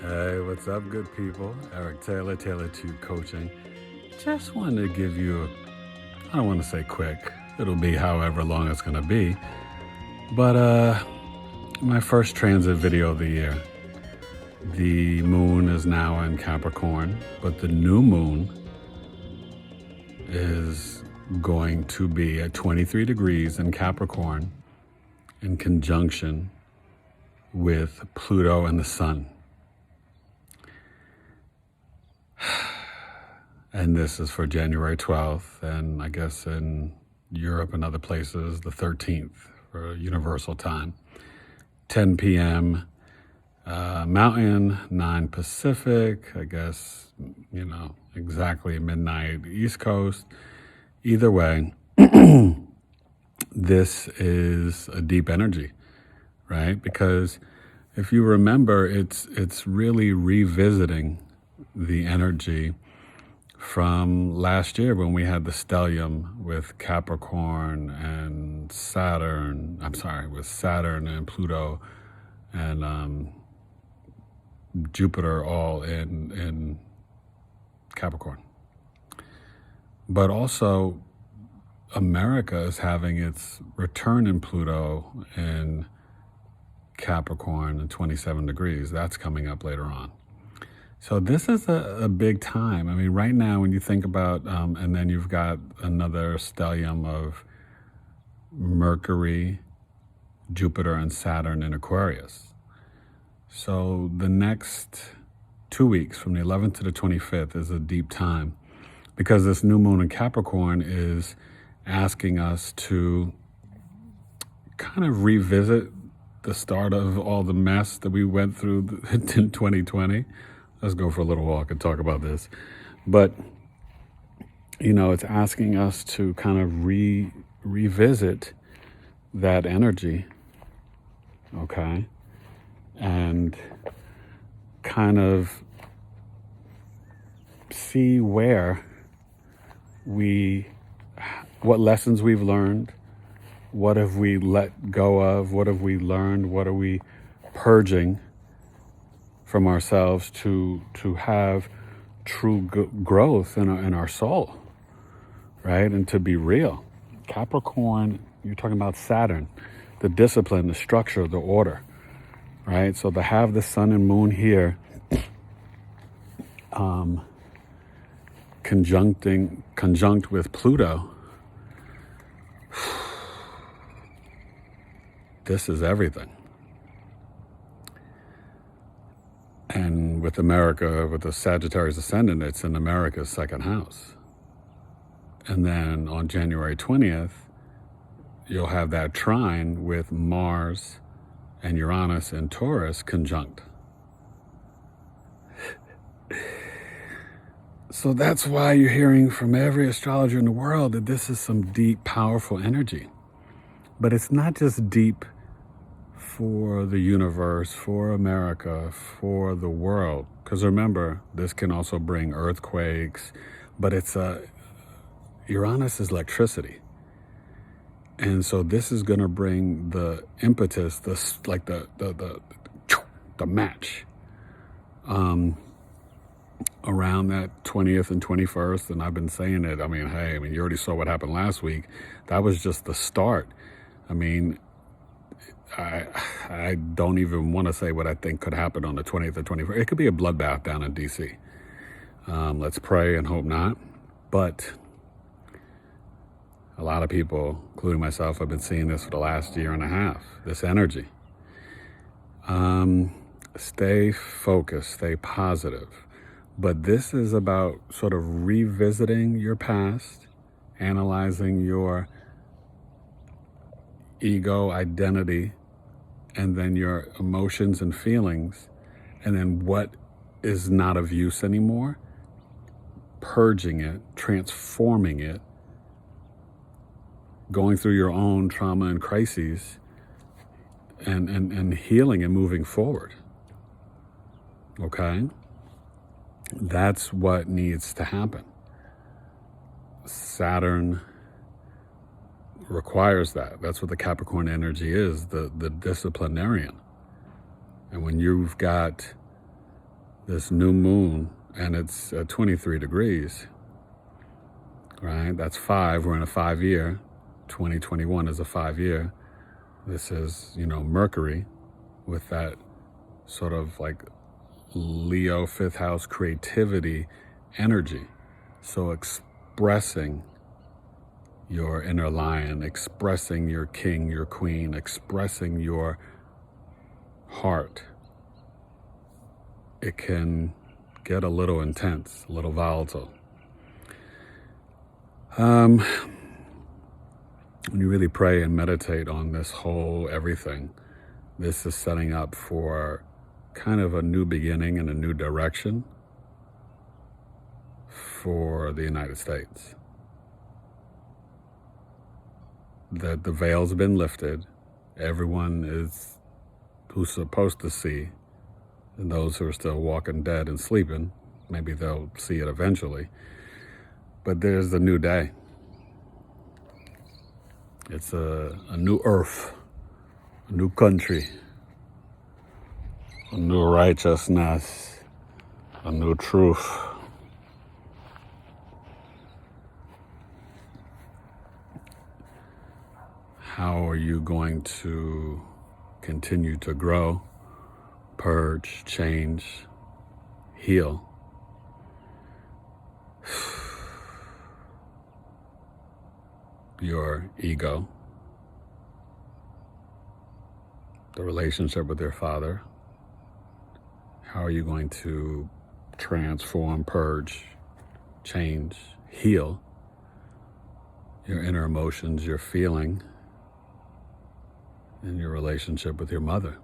Hey, what's up, good people? Eric Taylor, Taylor 2 Coaching. Just wanted to give you I don't want to say quick, it'll be however long it's going to be, but my first transit video of the year. The moon is now in Capricorn, but the new moon is going to be at 23 degrees in Capricorn in conjunction with Pluto and the Sun. And this is for January 12th, and I guess in Europe and other places, the 13th for Universal Time. 10 p.m. Mountain, 9 Pacific, I guess, exactly midnight East Coast. Either way, this is a deep energy, right? Because if you remember, it's really revisiting the energy from last year when we had the stellium with Capricorn and with Saturn and Pluto and Jupiter all in Capricorn. But also America is having its return in Pluto in Capricorn and 27 degrees. That's coming up later on. So this is a big time. I mean, right now when you think about, and then you've got another stellium of Mercury, Jupiter, and Saturn in Aquarius. So the next 2 weeks from the 11th to the 25th is a deep time because this new moon in Capricorn is asking us to kind of revisit the start of all the mess that we went through in 2020. Let's go for a little walk and talk about this. But, it's asking us to kind of revisit that energy, okay? And kind of see what lessons we've learned, what have we let go of, what have we learned, what are we purging from ourselves to have true growth in our soul, right? And to be real. Capricorn, you're talking about Saturn, the discipline, the structure, the order, right? So to have the sun and moon here conjunct with Pluto, this is everything. And with America, with the Sagittarius Ascendant, it's in America's second house. And then on January 20th, you'll have that trine with Mars and Uranus and Taurus conjunct. So that's why you're hearing from every astrologer in the world that this is some deep, powerful energy. But it's not just deep for the universe, for America, for the world. Because remember, this can also bring earthquakes, but Uranus is electricity. And so this is going to bring the impetus, the match around that 20th and 21st. And I've been saying it. You already saw what happened last week. That was just the start. I don't even want to say what I think could happen on the 20th or 21st. It could be a bloodbath down in D.C. Let's pray and hope not. But a lot of people, including myself, have been seeing this for the last year and a half, this energy. Stay focused, stay positive. But this is about sort of revisiting your past, analyzing your ego, identity, and then your emotions and feelings, and then what is not of use anymore, purging it, transforming it, going through your own trauma and crises, and healing and moving forward. Okay? That's what needs to happen. Saturn requires that. That's what the Capricorn energy is, the disciplinarian. And when you've got this new moon, and it's 23 degrees, right? That's 5. We're in a 5-year. 2021 is a 5-year. This is, Mercury with that sort of like Leo 5th house creativity energy. So expressing your inner lion, expressing your king, your queen, expressing your heart. It can get a little intense, a little volatile. When you really pray and meditate on this whole everything, this is setting up for kind of a new beginning and a new direction for the United States. That the veil's been lifted. Everyone who's supposed to see, and those who are still walking dead and sleeping, maybe they'll see it eventually. But there's a new day. It's a new earth, a new country, a new righteousness, a new truth. How are you going to continue to grow, purge, change, heal? Your ego, the relationship with your father. How are you going to transform, purge, change, heal your inner emotions, your feeling, and your relationship with your mother?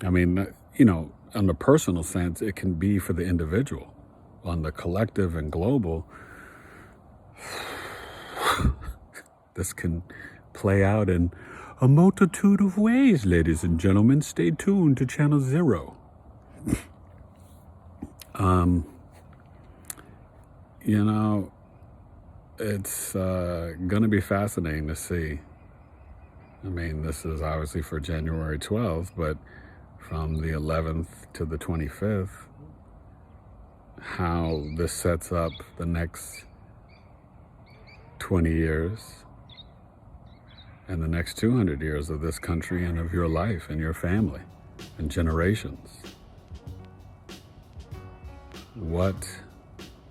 I mean, on the personal sense, it can be for the individual. On the collective and global, this can play out in a multitude of ways, ladies and gentlemen. Stay tuned to Channel 0. It's going to be fascinating to see. I mean, this is obviously for January 12th, but from the 11th to the 25th, how this sets up the next 20 years and the next 200 years of this country and of your life and your family and generations. What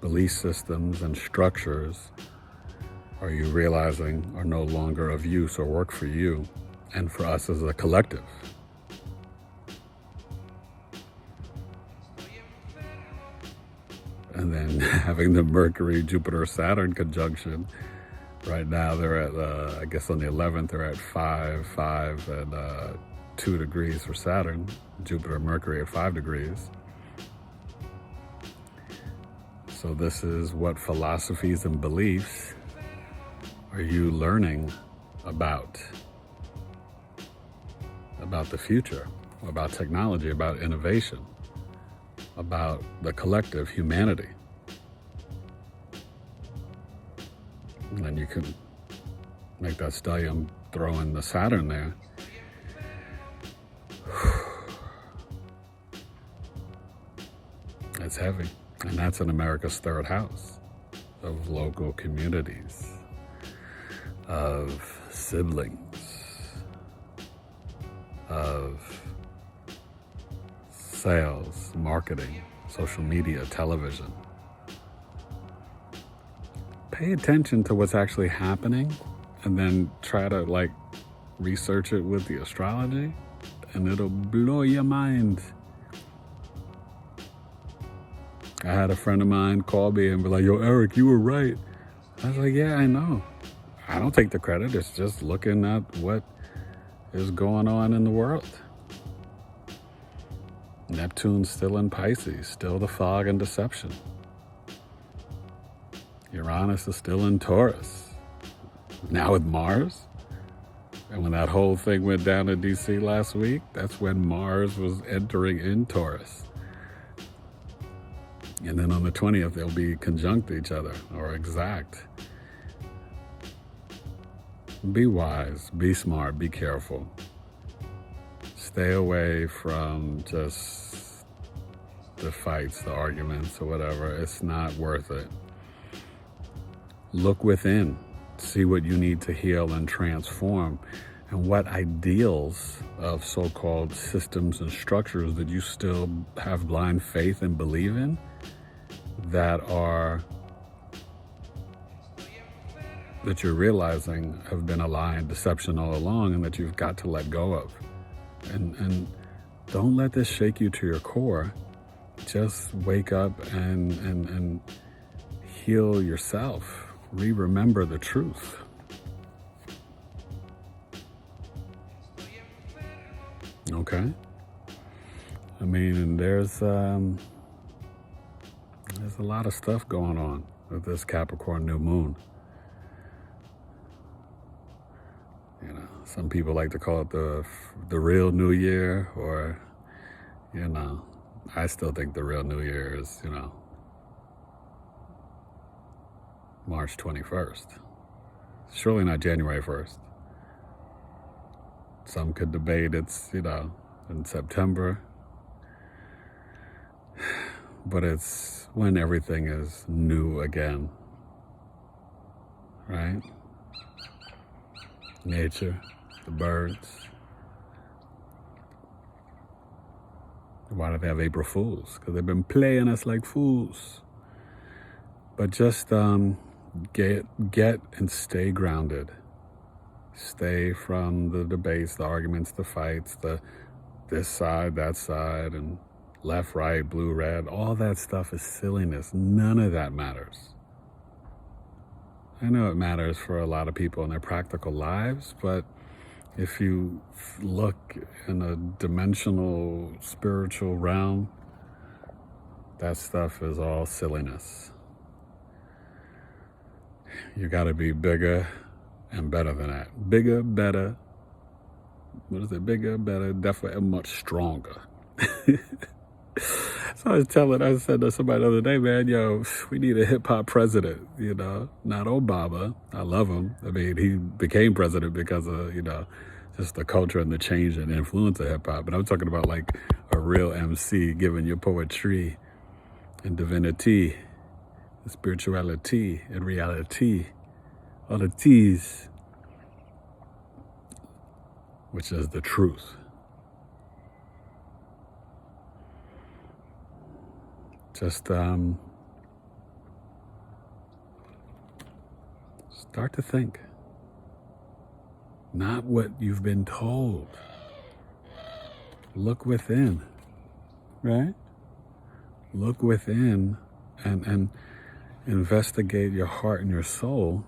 belief systems and structures are you realizing are no longer of use or work for you and for us as a collective? And then having the Mercury, Jupiter, Saturn conjunction. Right now they're at, I guess on the 11th, they're at 5 and 2 degrees for Saturn. Jupiter, Mercury at 5 degrees. So this is what philosophies and beliefs are you learning about the future, about technology, about innovation, about the collective humanity. And then you can make that stellium, throw in the Saturn there. That's heavy. And that's in America's 3rd house of local communities, of siblings, of sales, marketing, social media, television. Pay attention to what's actually happening and then try to research it with the astrology, and it'll blow your mind. I had a friend of mine call me and be like, "Yo, Eric, you were right." I was like, "Yeah, I know. I don't take the credit. It's just looking at what is going on in the world." Neptune's still in Pisces, still the fog and deception. Uranus is still in Taurus. Now with Mars. And when that whole thing went down in DC last week, that's when Mars was entering in Taurus. And then on the 20th, they'll be conjunct each other or exact. Be wise, be smart, be careful. Stay away from just the fights, the arguments, or whatever. It's not worth it. Look within. See what you need to heal and transform, and what ideals of so-called systems and structures that you still have blind faith and believe in that you're realizing have been a lie and deception all along, and that you've got to let go of. And don't let this shake you to your core. Just wake up and heal yourself. Remember the truth. Okay? I mean, there's a lot of stuff going on with this Capricorn new moon. You know, some people like to call it the real New Year, or, you know, I still think the real New Year is, you know, March 21st. Surely not January 1st. Some could debate it's, you know, in September. But it's when everything is new again. Right? Nature, the birds. Why do they have April Fools? Because they've been playing us like fools. But just get and stay grounded. Stay from the debates, the arguments, the fights, this side, that side, and left, right, blue, red. All that stuff is silliness. None of that matters. I know it matters for a lot of people in their practical lives, but if you look in a dimensional, spiritual realm, that stuff is all silliness. You got to be bigger and better than that. Bigger, better. What is it? Bigger, better, definitely, and much stronger. So I said to somebody the other day, man, yo, we need a hip-hop president, you know, not Obama. I love him. I mean, he became president because of, you know, just the culture and the change and influence of hip-hop. But I'm talking about like a real MC giving you poetry and divinity, spirituality and reality, all the T's, which is the truth. Just start to think, not what you've been told. Look within, right? Look within and investigate your heart and your soul,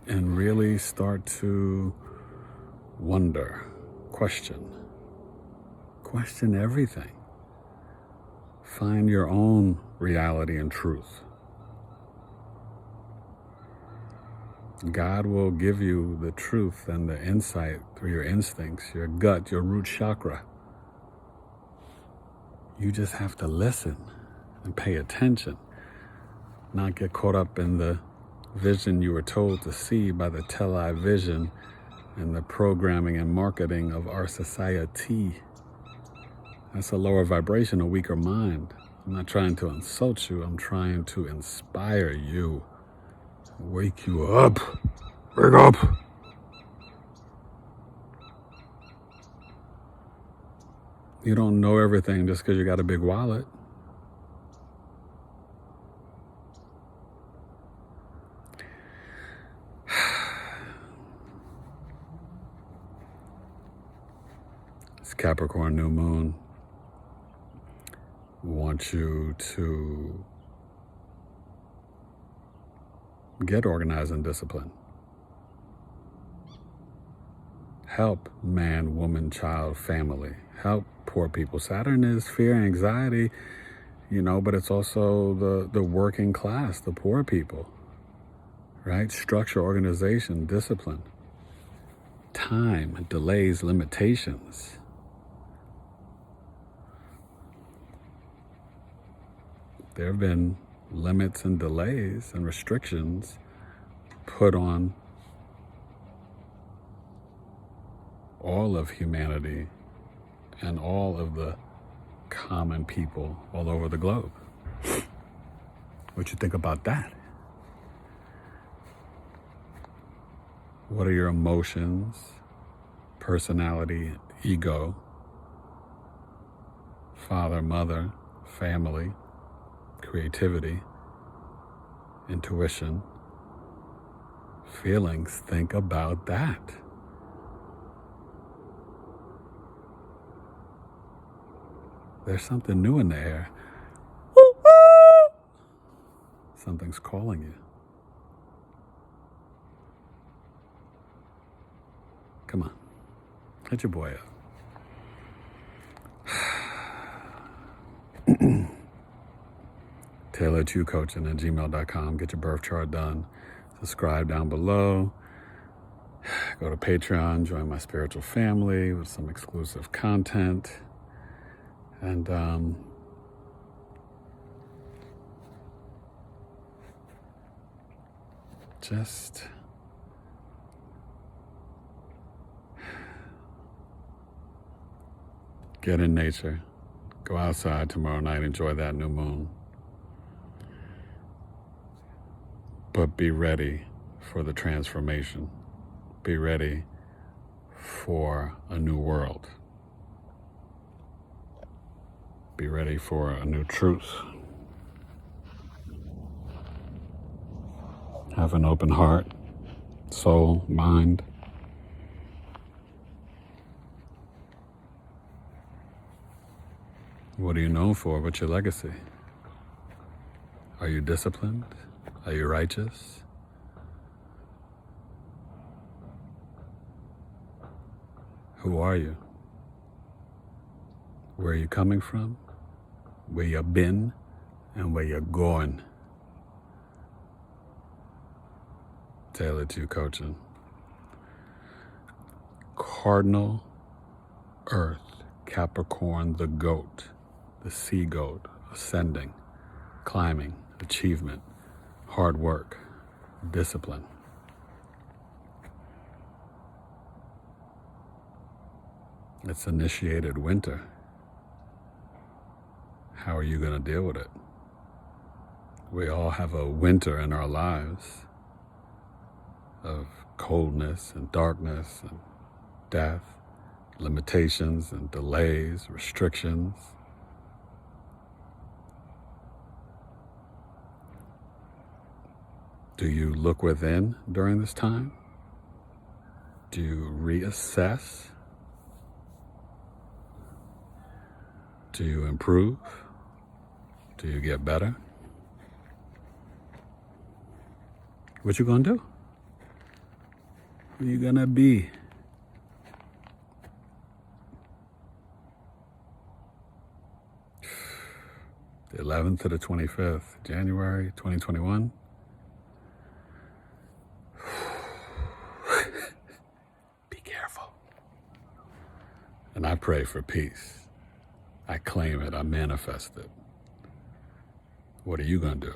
and really start to wonder, question everything. Find your own reality and truth. God will give you the truth and the insight through your instincts, your gut, your root chakra. You just have to listen and pay attention, not get caught up in the vision you were told to see by the tell-eye vision and the programming and marketing of our society. That's a lower vibration, a weaker mind. I'm not trying to insult you. I'm trying to inspire you. Wake you up. Wake up. You don't know everything just because you got a big wallet. It's Capricorn new moon. We want you to get organized and disciplined. Help man, woman, child, family. Help poor people. Saturn is fear, anxiety, you know, but it's also the working class, the poor people, right? Structure, organization, discipline, time, delays, limitations. There have been limits and delays and restrictions put on all of humanity and all of the common people all over the globe. What you think about that? What are your emotions, personality, ego, father, mother, family, creativity, intuition, feelings? Think about that. There's something new in the air. Something's calling you. Come on, hit your boy up. Taylor2coaching@gmail.com. Get your birth chart done. Subscribe down below. Go to Patreon, join my spiritual family with some exclusive content. And just get in nature. Go outside tomorrow night, enjoy that new moon. But be ready for the transformation. Be ready for a new world. Be ready for a new truth. Have an open heart, soul, mind. What are you known for? What's your legacy? Are you disciplined? Are you righteous? Who are you? Where are you coming from? Where you've been and where you're going. Taylor 2 Coaching. Cardinal Earth, Capricorn, the goat, the sea goat, ascending, climbing, achievement, hard work, discipline. It's initiated winter. How are you going to deal with it? We all have a winter in our lives of coldness and darkness and death, limitations and delays, restrictions. Do you look within during this time? Do you reassess? Do you improve? Do you get better? What you gonna do? Who you gonna be? The 11th to the 25th, January 2021. Be careful. And I pray for peace. I claim it. I manifest it. What are you going to do?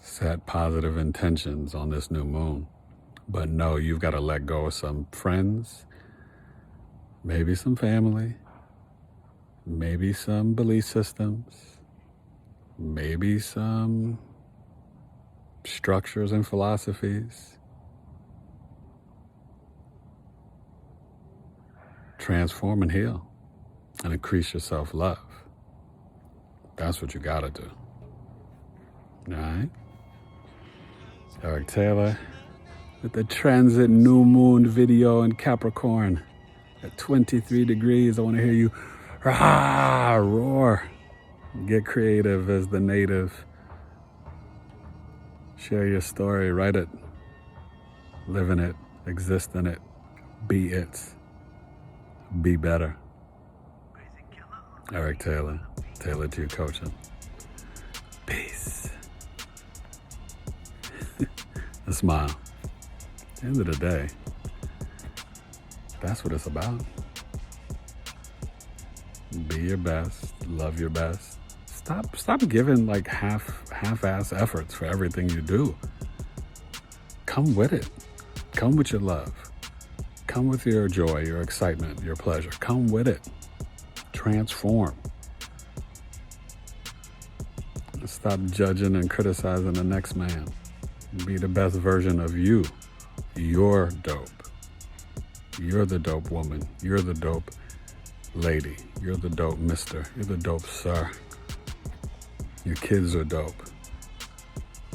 Set positive intentions on this new moon. But no, you've got to let go of some friends, maybe some family, maybe some belief systems, maybe some structures and philosophies. Transform and heal and increase your self-love. That's what you gotta do. All right? Eric Taylor with the transit new moon video in Capricorn at 23 degrees. I want to hear you roar. Get creative as the native. Share your story, write it, live in it, exist in it, be it. Be better. Eric Taylor, Taylor 2 Coaching. Peace. A smile. At the end of the day, that's what it's about. Be your best. Love your best. Stop giving like half-ass efforts for everything you do. Come with it. Come with your love. Come with your joy, your excitement, your pleasure. Come with it. Transform. Stop judging and criticizing the next man. Be the best version of you. You're dope. You're the dope woman. You're the dope lady. You're the dope mister. You're the dope sir. Your kids are dope.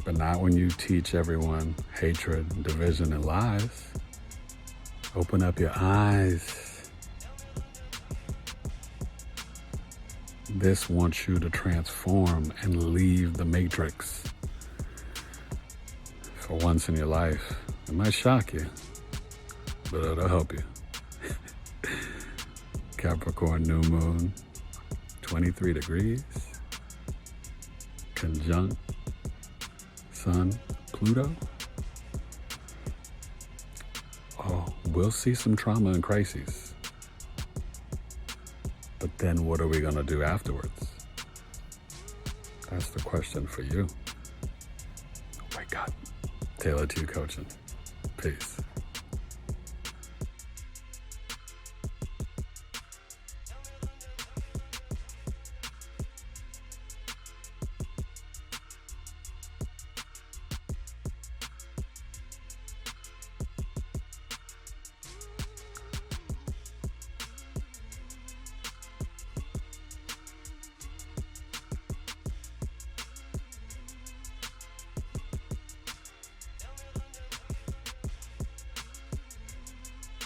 But not when you teach everyone hatred, division, and lies. Open up your eyes. This wants you to transform and leave the matrix. For once in your life, it might shock you, but it'll help you. Capricorn new moon, 23 degrees, conjunct Sun, Pluto. Oh, we'll see some trauma and crises. But then what are we going to do afterwards? That's the question for you. Wake up. Tailored to You Coaching. Peace.